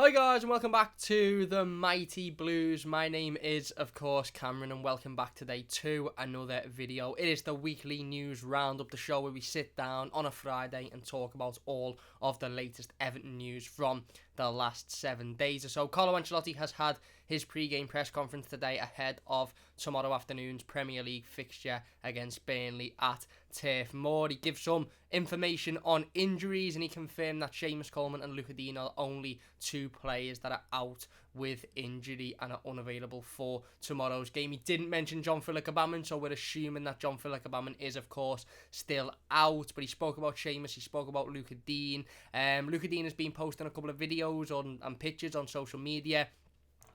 Hi guys and welcome back to the Mighty Blues. My name is of course Cameron and welcome back today to another video. It is the weekly news roundup, the show where we sit down on a Friday and talk about all of the latest Everton news from the last 7 days or so. Carlo Ancelotti has had his pre-game press conference today ahead of tomorrow afternoon's Premier League fixture against Burnley at Turf Moor. He gives some information on injuries and he confirmed that Seamus Coleman and Luca Dean are only two players that are out with injury and are unavailable for tomorrow's game. He didn't mention John-Philip Aubameyang, so we're assuming that John-Philip Aubameyang is of course still out, but he spoke about Seamus, he spoke about Luca Dean. Luca Dean has been posting a couple of videos and pictures on social media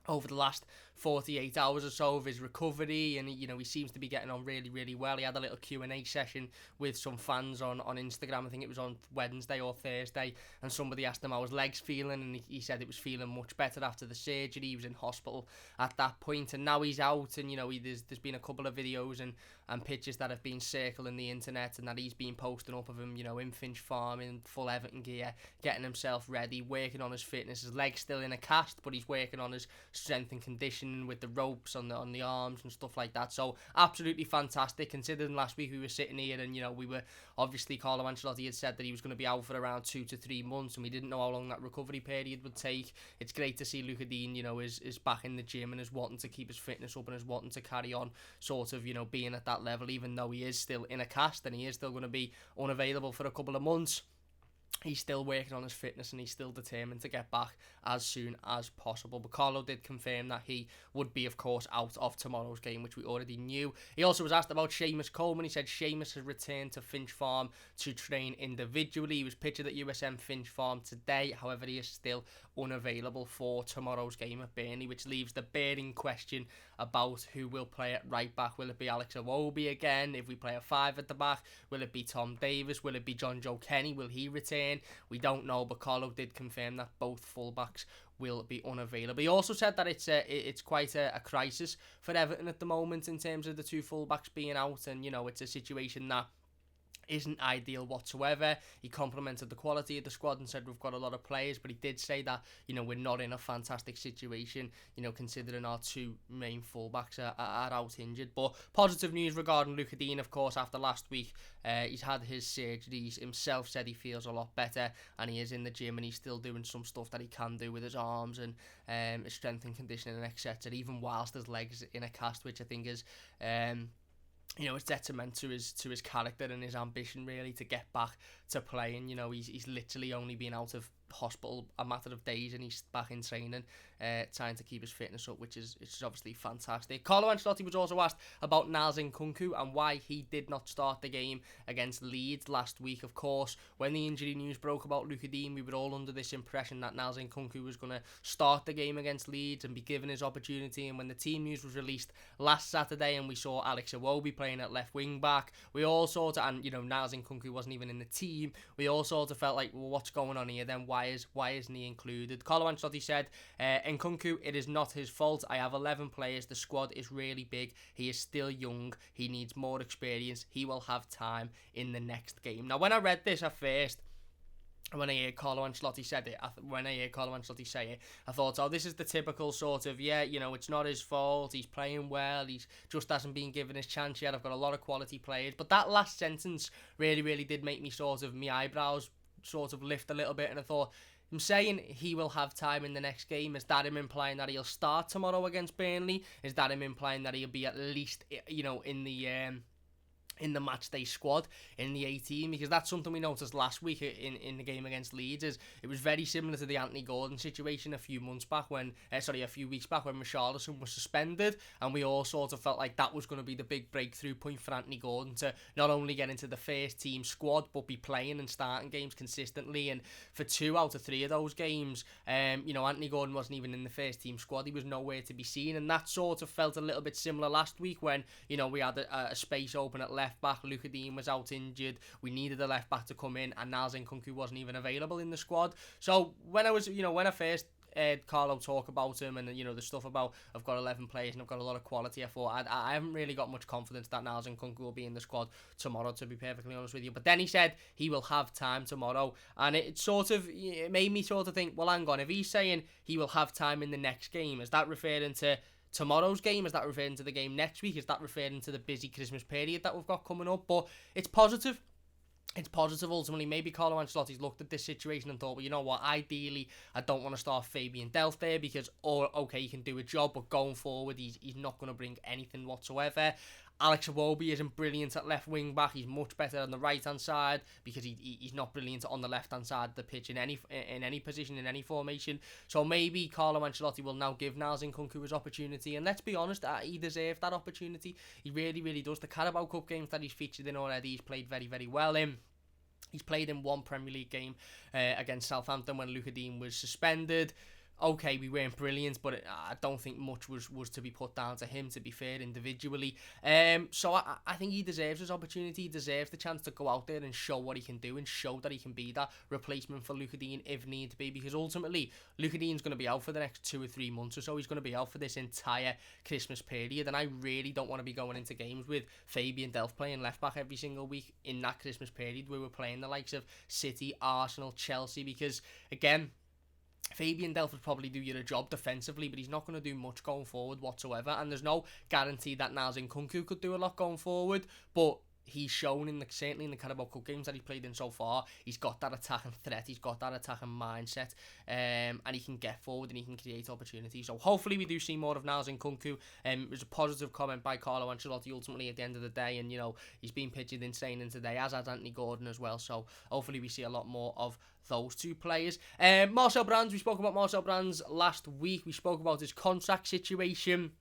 over the last 48 hours or so of his recovery, and he seems to be getting on really well. He had a little Q&A session with some fans on Instagram. I think it was on Wednesday or Thursday, and somebody asked him how his legs feeling, and he said it was feeling much better after the surgery. He was in hospital at that point, and now he's out, and there's been a couple of videos and pictures that have been circling the internet and that he's been posting up of him, in Finch Farm in full Everton gear, getting himself ready, working on his fitness. His leg's still in a cast, but he's working on his strength and conditioning with the ropes on the arms and stuff like that. So absolutely fantastic, considering last week we were sitting here and we were obviously, Carlo Ancelotti had said that he was going to be out for around 2 to 3 months and we didn't know how long that recovery period would take. It's great to see Luca Dean is back in the gym and is wanting to keep his fitness up and is wanting to carry on sort of being at that level, even though he is still in a cast and he is still going to be unavailable for a couple of months. He's still working on his fitness and he's still determined to get back as soon as possible. But Carlo did confirm that he would be, of course, out of tomorrow's game, which we already knew. He also was asked about Seamus Coleman. He said Seamus has returned to Finch Farm to train individually. He was pictured at USM Finch Farm today. However, he is still unavailable for tomorrow's game at Burnley, which leaves the burning question about who will play at right back. Will it be Alex Iwobi again? If we play a 5 at the back, will it be Tom Davies? Will it be John Joe Kenny? Will he return? We don't know, but Carlo did confirm that both fullbacks will be unavailable. He also said that it's quite a crisis for Everton at the moment in terms of the two fullbacks being out, and it's a situation that isn't ideal whatsoever. He complimented the quality of the squad and said we've got a lot of players, but he did say that we're not in a fantastic situation, considering our two main fullbacks are out injured. But positive news regarding Luca Dean, of course, after last week. He's had his surgeries himself, said he feels a lot better and he is in the gym and he's still doing some stuff that he can do with his arms and his strength and conditioning and etc., even whilst his legs in a cast, which I think is it's detriment to his character and his ambition really to get back to playing. He's literally only been out of hospital a matter of days and he's back in training, trying to keep his fitness up, which is obviously fantastic. Carlo Ancelotti was also asked about Niels Nkunku and why he did not start the game against Leeds last week. Of course, when the injury news broke about Luca Dean, we were all under this impression that Niels Nkunku was going to start the game against Leeds and be given his opportunity. And when the team news was released last Saturday and we saw Alex Iwobi playing at left wing back, we all sort of, and Niels Nkunku wasn't even in the team, we all sort of felt like, well, what's going on here then? Why isn't he included? Carlo Ancelotti said, Nkunku, it is not his fault. I have 11 players. The squad is really big. He is still young. He needs more experience. He will have time in the next game. Now, when I read this at first, when I heard Carlo Ancelotti say it, I thought, oh, this is the typical sort of, it's not his fault, he's playing well, he's just hasn't been given his chance yet, I've got a lot of quality players. But that last sentence really did make me my eyebrows sort of lift a little bit, and I thought, I'm saying he will have time in the next game. Is that him implying that he'll start tomorrow against Burnley? Is that him implying that he'll be at least, in the match day squad in the 18? Because that's something we noticed last week in the game against Leeds. Is it was very similar to the Anthony Gordon situation a few weeks back when Richarlison was suspended, and we all sort of felt like that was going to be the big breakthrough point for Anthony Gordon to not only get into the first team squad but be playing and starting games consistently. And for 2 out of 3 of those games, Anthony Gordon wasn't even in the first team squad. He was nowhere to be seen, and that sort of felt a little bit similar last week when we had a space open at left back. Luca Dean was out injured. We needed a left back to come in, and Niels Nkunku wasn't even available in the squad. So when I first Carlo talk about him and, the stuff about I've got 11 players and I've got a lot of quality, I thought I haven't really got much confidence that Niles Nkunku will be in the squad tomorrow, to be perfectly honest with you. But then he said he will have time tomorrow, and it made me sort of think, well, hang on, if he's saying he will have time in the next game, is that referring to tomorrow's game? Is that referring to the game next week? Is that referring to the busy Christmas period that we've got coming up? But it's positive. It's positive ultimately. Maybe Carlo Ancelotti's looked at this situation and thought, well, you know what, ideally I don't want to start Fabian Delph there because, okay, he can do a job, but going forward he's not going to bring anything whatsoever. Alex Iwobi isn't brilliant at left wing back. He's much better on the right hand side because he's not brilliant on the left hand side of the pitch in any position, in any formation. So maybe Carlo Ancelotti will now give Niles Nkunku his opportunity, and let's be honest, he deserved that opportunity. He really, really does. The Carabao Cup games that he's featured in already, he's played very, very well in. He's played in one Premier League game against Southampton when Luca Dean was suspended. Okay, we weren't brilliant, but I don't think much was to be put down to him, to be fair, individually. So I think he deserves his opportunity. He deserves the chance to go out there and show what he can do and show that he can be that replacement for Luca Dean if need be, because ultimately Luca Dean's going to be out for the next 2 or 3 months or so. He's going to be out for this entire Christmas period, and I really don't want to be going into games with Fabian Delph playing left back every single week in that Christmas period where we're playing the likes of City, Arsenal, Chelsea, because again, Fabian Delph would probably do you a job defensively, but he's not going to do much going forward whatsoever, and there's no guarantee that Niles Nkunku could do a lot going forward, but he's shown certainly in the Carabao Cup games that he's played in so far, he's got that attacking threat, he's got that attacking mindset, and he can get forward and he can create opportunities. So hopefully we do see more of Niles Nkunku. It was a positive comment by Carlo Ancelotti ultimately at the end of the day, and he's been pictured insane in today, as has Anthony Gordon as well. So hopefully we see a lot more of those two players. Marcel Brands, we spoke about Marcel Brands last week. We spoke about his contract situation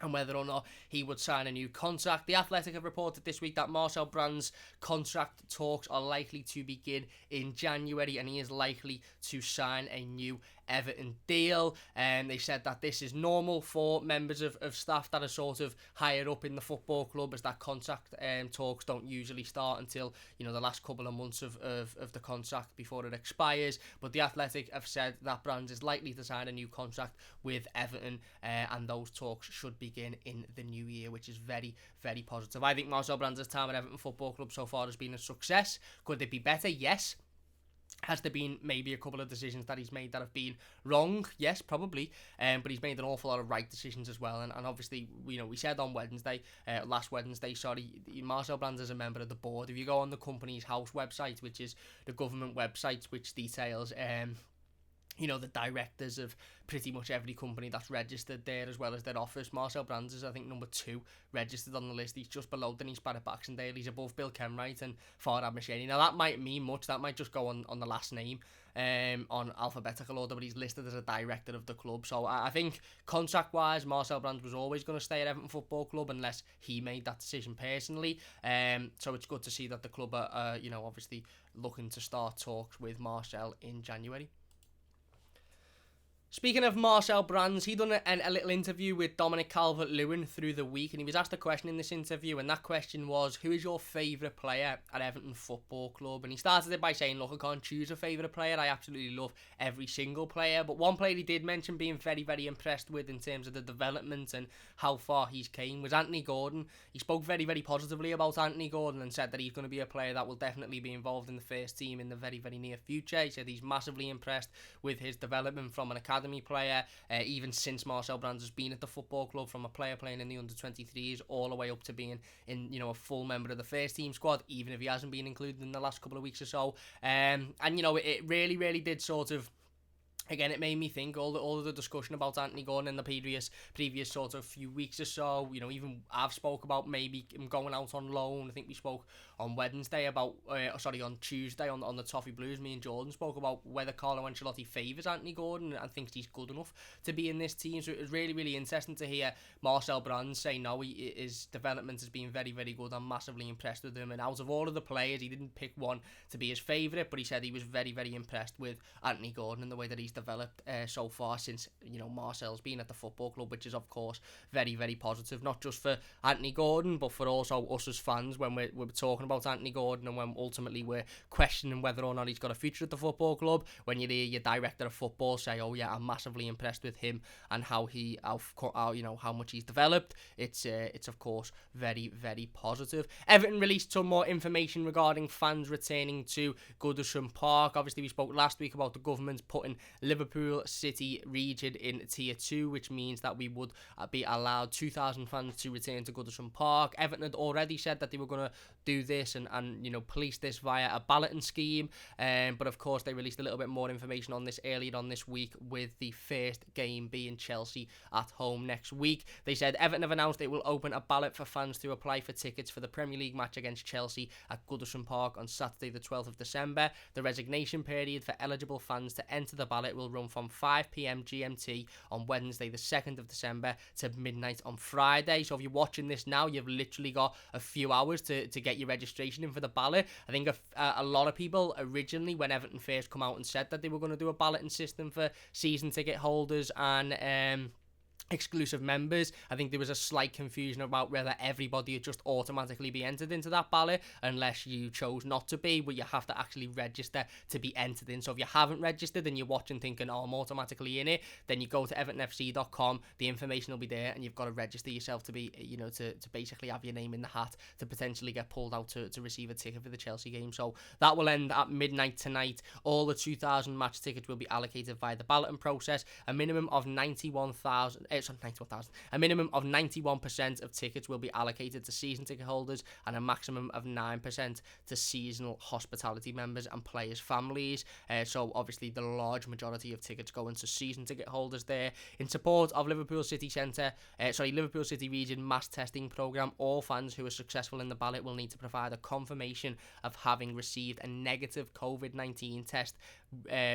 and whether or not he would sign a new contract. The Athletic have reported this week that Marcel Brands' contract talks are likely to begin in January, and he is likely to sign a new Everton deal. And they said that this is normal for members of staff that are sort of higher up in the football club, as that contract talks don't usually start until the last couple of months of the contract before it expires. But the Athletic have said that Brands is likely to sign a new contract with Everton, and those talks should begin in the new year, which is very, very positive. I think Marcel Brands' time at Everton Football Club so far has been a success. Could it be better? Yes. Has there been maybe a couple of decisions that he's made that have been wrong? Yes, probably. But he's made an awful lot of right decisions as well. And obviously, we said on last Wednesday, Marcel Brands is a member of the board. If you go on the company's house website, which is the government website, which details the directors of pretty much every company that's registered there, as well as their office. Marcel Brands is, I think, number 2 registered on the list. He's just below Denise Barrett-Baxendale. He's above Bill Kenwright and Farhad Masheni. Now, that might mean much. That might just go on the last name on alphabetical order, but he's listed as a director of the club. So I think contract-wise, Marcel Brands was always going to stay at Everton Football Club unless he made that decision personally. So it's good to see that the club are obviously looking to start talks with Marcel in January. Speaking of Marcel Brands, he done a little interview with Dominic Calvert-Lewin through the week, and he was asked a question in this interview, and that question was, who is your favourite player at Everton Football Club? And he started it by saying, look, I can't choose a favourite player, I absolutely love every single player, but one player he did mention being very, very impressed with in terms of the development and how far he's came was Anthony Gordon. He spoke very, very positively about Anthony Gordon and said that he's going to be a player that will definitely be involved in the first team in the very, very near future. He said he's massively impressed with his development from an academy player, even since Marcel Brands has been at the football club, from a player playing in the under-23s all the way up to being in a full member of the first team squad, even if he hasn't been included in the last couple of weeks or so. And it really, really did sort of, again, it made me think all of the discussion about Anthony Gordon in the previous sort of few weeks or so. Even I've spoke about maybe him going out on loan. I think we spoke on Wednesday about, on Tuesday on the Toffee Blues. Me and Jordan spoke about whether Carlo Ancelotti favours Anthony Gordon and thinks he's good enough to be in this team. So it was really, really interesting to hear Marcel Brands say no, his development has been very, very good. I'm massively impressed with him. And out of all of the players, he didn't pick one to be his favourite, but he said he was very, very impressed with Anthony Gordon and the way that he's developed so far since, Marcel's been at the football club, which is, of course, very, very positive, not just for Anthony Gordon, but for also us as fans when we're talking about Anthony Gordon, and when ultimately we're questioning whether or not he's got a future at the football club. When you hear your director of football say, "Oh yeah, I'm massively impressed with him and how much he's developed," it's of course very, very positive. Everton released some more information regarding fans returning to Goodison Park. Obviously, we spoke last week about the government putting Liverpool City region in Tier 2, which means that we would be allowed 2,000 fans to return to Goodison Park. Everton had already said that they were going to do this and police this via a balloting scheme, but of course they released a little bit more information on this earlier on this week, with the first game being Chelsea at home next week. They said Everton have announced it will open a ballot for fans to apply for tickets for the Premier League match against Chelsea at Goodison Park on Saturday the 12th of December. The resignation period for eligible fans to enter the ballot will run from 5 p.m. GMT on Wednesday the 2nd of December to midnight on Friday. So if you're watching this now, you've literally got a few hours to get your registration in for the ballot. I think a lot of people originally, when Everton first come out and said that they were going to do a balloting system for season ticket holders and exclusive members, I think there was a slight confusion about whether everybody would just automatically be entered into that ballot unless you chose not to be, but you have to actually register to be entered in. So if you haven't registered and you're watching thinking, "Oh, I'm automatically in it," then you go to evertonfc.com, the information will be there, and you've got to register yourself to be, to basically have your name in the hat to potentially get pulled out to receive a ticket for the Chelsea game. So that will end at midnight tonight. All the 2,000 match tickets will be allocated via the balloting process. A minimum of 91% of tickets will be allocated to season ticket holders, and a maximum of 9% to seasonal hospitality members and players' families. So obviously the large majority of tickets going to season ticket holders there. In support of Liverpool City Region mass testing programme, all fans who are successful in the ballot will need to provide a confirmation of having received a negative COVID-19 test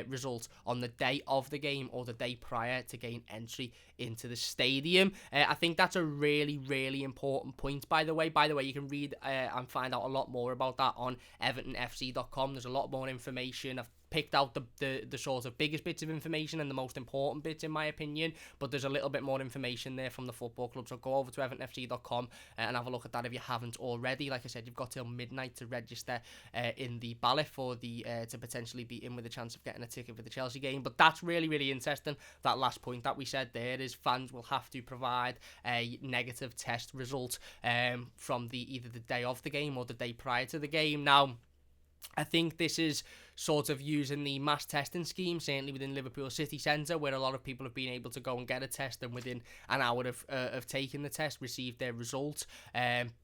result on the day of the game or the day prior to gain entry into the stadium. I think that's a really, really important point, by the way. You can read and find out a lot more about that on evertonfc.com. There's a lot more information. I've picked out the sort of biggest bits of information and the most important bits, in my opinion, but there's a little bit more information there from the football club, so go over to evertonfc.com and have a look at that if you haven't already. Like I said, you've got till midnight to register in the ballot for the to potentially be in with a chance of getting a ticket for the Chelsea game. But that's really, really interesting. That last point that we said there is fans will have to provide a negative test result from either the day of the game or the day prior to the game. Now, I think this is sort of using the mass testing scheme, certainly within Liverpool City Centre, where a lot of people have been able to go and get a test and within an hour of taking the test received their result.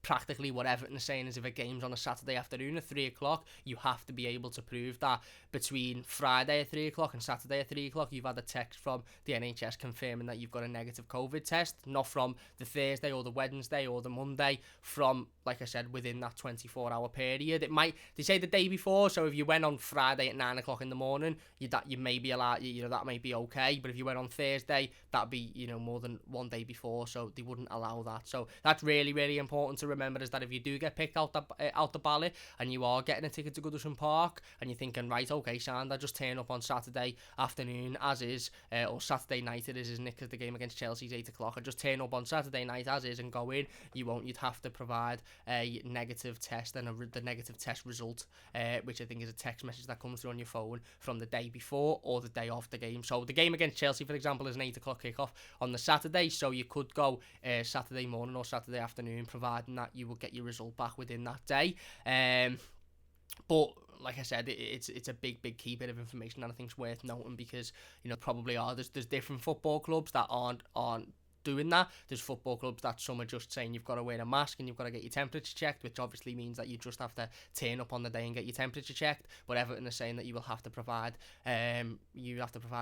Practically what Everton is saying is if a game's on a Saturday afternoon at 3 o'clock, you have to be able to prove that between Friday at 3 o'clock and Saturday at 3 o'clock you've had a text from the NHS confirming that you've got a negative COVID test, not from the Thursday or the Wednesday or the Monday, from, like I said, within that 24-hour period. They say the day before, so if you went on Friday at 9 o'clock in the morning, you may be allowed, that may be okay, but if you went on Thursday, that'd be, more than one day before, so they wouldn't allow that. So that's really, really important to remember, is that if you do get picked out the ballot and you are getting a ticket to Goodison Park and you're thinking, right, okay, Sand, I just turn up on Saturday afternoon as is, or Saturday night it is, isn't it, because the game against Chelsea's 8 o'clock, I just turn up on Saturday night as is and go in, you'd have to provide a negative test and the negative test result, which I think is a text message that comes through on your phone from the day before or the day of the game. So the game against Chelsea, for example, is an 8 o'clock kickoff on the Saturday, so you could go Saturday morning or Saturday afternoon, providing that you will get your result back within that day. But like I said, it's a big key bit of information that I think is worth noting, because probably there's different football clubs that aren't doing that. There's football clubs that some are just saying you've got to wear a mask and you've got to get your temperature checked, which obviously means that you just have to turn up on the day and get your temperature checked. But Everton is saying that you will have to provide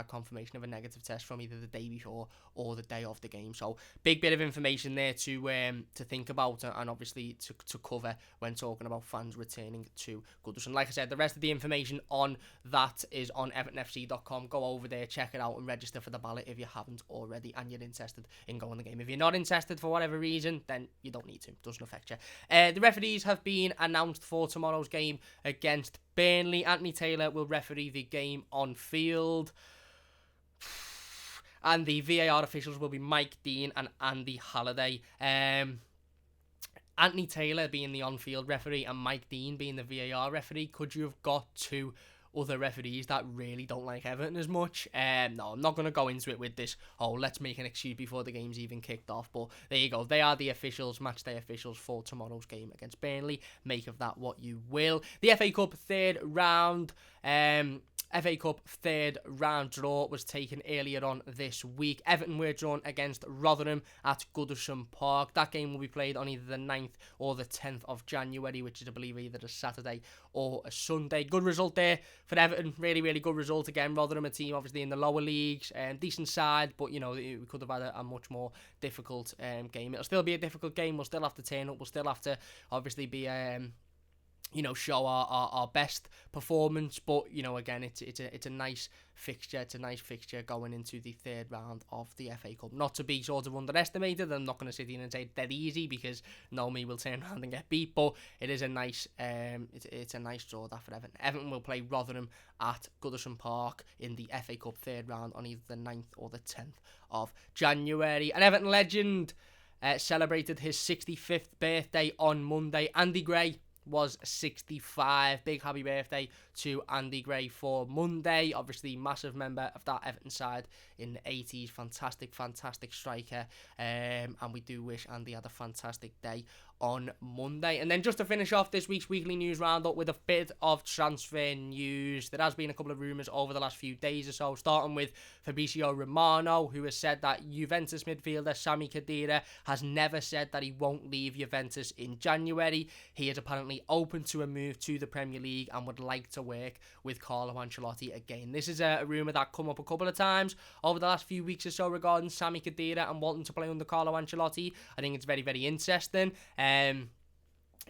confirmation of a negative test from either the day before or the day of the game. So big bit of information there to think about and obviously to cover when talking about fans returning to Goodison. Like I said, the rest of the information on that is on evertonfc.com. Go over there, check it out, and register for the ballot if you haven't already and you're interested in going the game. If you're not interested for whatever reason, then you don't need to. It doesn't affect you. The referees have been announced for tomorrow's game against Burnley. Anthony Taylor will referee the game on field. And the VAR officials will be Mike Dean and Andy Halliday. Anthony Taylor being the on-field referee and Mike Dean being the VAR referee. Could you have got two other referees that really don't like Everton as much? No, I'm not going to go into it with this, let's make an excuse before the game's even kicked off. But there you go. They are the officials, matchday officials for tomorrow's game against Burnley. Make of that what you will. The FA Cup third round draw was taken earlier on this week. Everton were drawn against Rotherham at Goodison Park. That game will be played on either the 9th or the 10th of January, which is, I believe, either a Saturday or a Sunday. Good result there for Everton. Really, really good result. Again, Rotherham, a team obviously in the lower leagues. Decent side, but, we could have had a much more difficult game. It'll still be a difficult game. We'll still have to turn up. We'll still have to obviously be... show our best performance, but again, it's a nice fixture. It's a nice fixture going into the third round of the FA Cup. Not to be sort of underestimated. I'm not going to sit here and say dead easy because me will turn around and get beat. But it is a nice, it's a nice draw that for Everton. Everton will play Rotherham at Goodison Park in the FA Cup third round on either the 9th or the 10th of January. An Everton legend celebrated his 65th birthday on Monday. Andy Gray was 65. Big happy birthday to Andy Gray for Monday. Obviously, massive member of that Everton side in the 80s. Fantastic striker. And we do wish Andy had a fantastic day on Monday. And then just to finish off this week's weekly news roundup with a bit of transfer news. There has been a couple of rumours over the last few days or so, starting with Fabrizio Romano, who has said that Juventus midfielder Sami Khedira has never said that he won't leave Juventus in January. He is apparently open to a move to the Premier League and would like to work with Carlo Ancelotti again. This is a rumour that come up a couple of times over the last few weeks or so regarding Sami Khedira and wanting to play under Carlo Ancelotti. I think it's very, very interesting.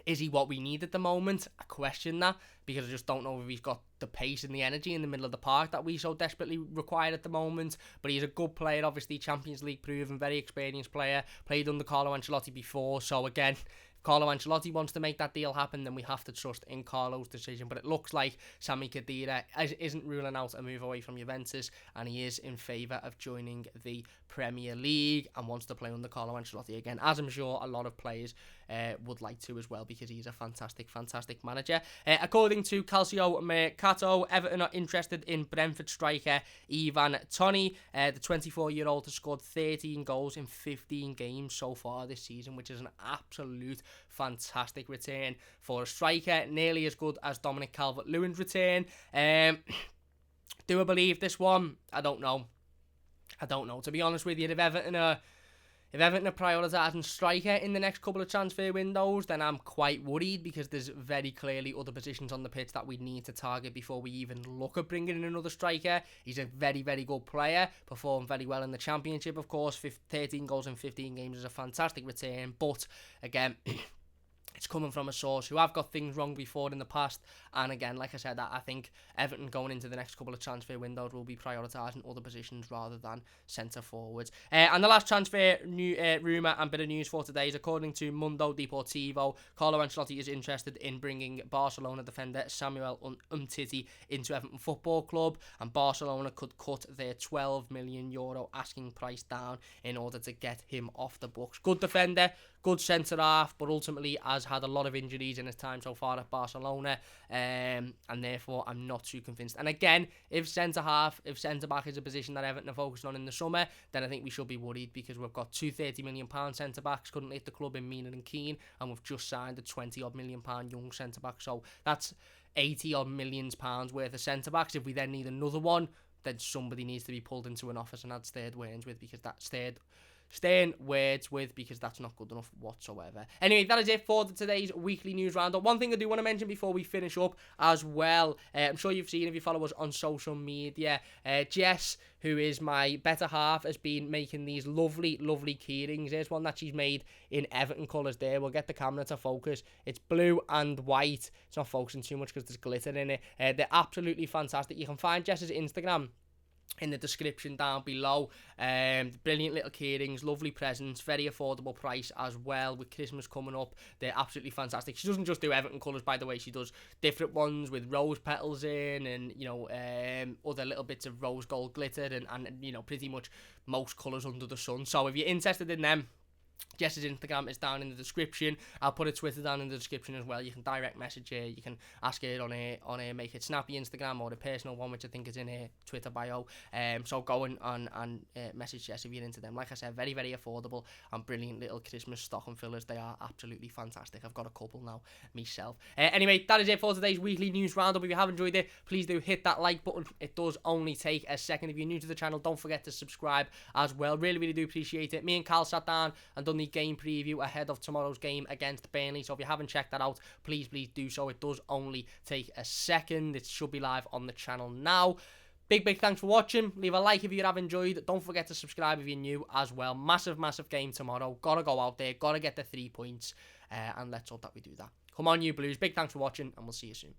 Is he what we need at the moment? I question that, because I just don't know if he's got the pace and the energy in the middle of the park that we so desperately require at the moment. But he's a good player, obviously Champions League proven, very experienced player, played under Carlo Ancelotti before. So again, if Carlo Ancelotti wants to make that deal happen, then we have to trust in Carlo's decision. But it looks like Sami Khedira isn't ruling out a move away from Juventus, and he is in favour of joining the Premier League and wants to play under Carlo Ancelotti again, as I'm sure a lot of players would like to as well, because he's a fantastic manager. According to Calcio Mercato, Everton are interested in Brentford striker Ivan Toney. The 24-year-old has scored 13 goals in 15 games so far this season, which is an absolute fantastic return for a striker, nearly as good as Dominic Calvert-Lewin's return. Do I believe this one? I don't know. To be honest with you, if Everton are prioritising striker in the next couple of transfer windows, then I'm quite worried, because there's very clearly other positions on the pitch that we need to target before we even look at bringing in another striker. He's a very, very good player, performed very well in the Championship, of course. 13 goals in 15 games is a fantastic return, but again, it's coming from a source who have got things wrong before in the past. And again, like I said, I think Everton going into the next couple of transfer windows will be prioritising other positions rather than centre forwards. And the last transfer rumour and bit of news for today is, according to Mundo Deportivo, Carlo Ancelotti is interested in bringing Barcelona defender Samuel Umtiti into Everton Football Club, and Barcelona could cut their €12 million asking price down in order to get him off the books. Good defender, good centre-half, but ultimately has had a lot of injuries in his time so far at Barcelona, and therefore I'm not too convinced. And again, if centre-back is a position that Everton are focused on in the summer, then I think we should be worried, because we've got two £30 million centre-backs currently at the club in Mina and Keane, and we've just signed a £20 million young centre-back. So that's £80 million worth of centre-backs. If we then need another one, then somebody needs to be pulled into an office and had Stern words with, because that's not good enough whatsoever. Anyway, that is it for today's weekly news roundup. One thing I do want to mention before we finish up as well, I'm sure you've seen if you follow us on social media, Jess, who is my better half, has been making these lovely keyrings. Here's one that she's made in Everton colours there. We'll get the camera to focus. It's blue and white. It's not focusing too much because there's glitter in it. They're absolutely fantastic. You can find Jess's Instagram in the description down below. Brilliant little keyrings, lovely presents, very affordable price as well. With Christmas coming up, they're absolutely fantastic. She doesn't just do Everton colours, by the way. She does different ones with rose petals in, and other little bits of rose gold glitter, and pretty much most colours under the sun. So if you're interested in them, Jess's Instagram is down in the description. I'll put her Twitter down in the description as well. You can direct message her. You can ask her on a Make It Snappy Instagram, or the personal one, which I think is in her Twitter bio. So go and message Jess if you're into them. Like I said, very, very affordable and brilliant little Christmas stocking fillers. They are absolutely fantastic. I've got a couple now myself. Anyway, that is it for today's weekly news roundup. If you have enjoyed it, please do hit that like button. It does only take a second. If you're new to the channel, don't forget to subscribe as well. Really, really do appreciate it. Me and Cal sat down and done the game preview ahead of tomorrow's game against Burnley, so if you haven't checked that out, please do so. It does only take a second. It should be live on the channel now. Big thanks for watching. Leave a like if you have enjoyed. Don't forget to subscribe if you're new as well. Massive game tomorrow. Gotta go out there, gotta get the 3 points, and let's hope that we do that. Come on, you Blues. Big thanks for watching, and we'll see you soon.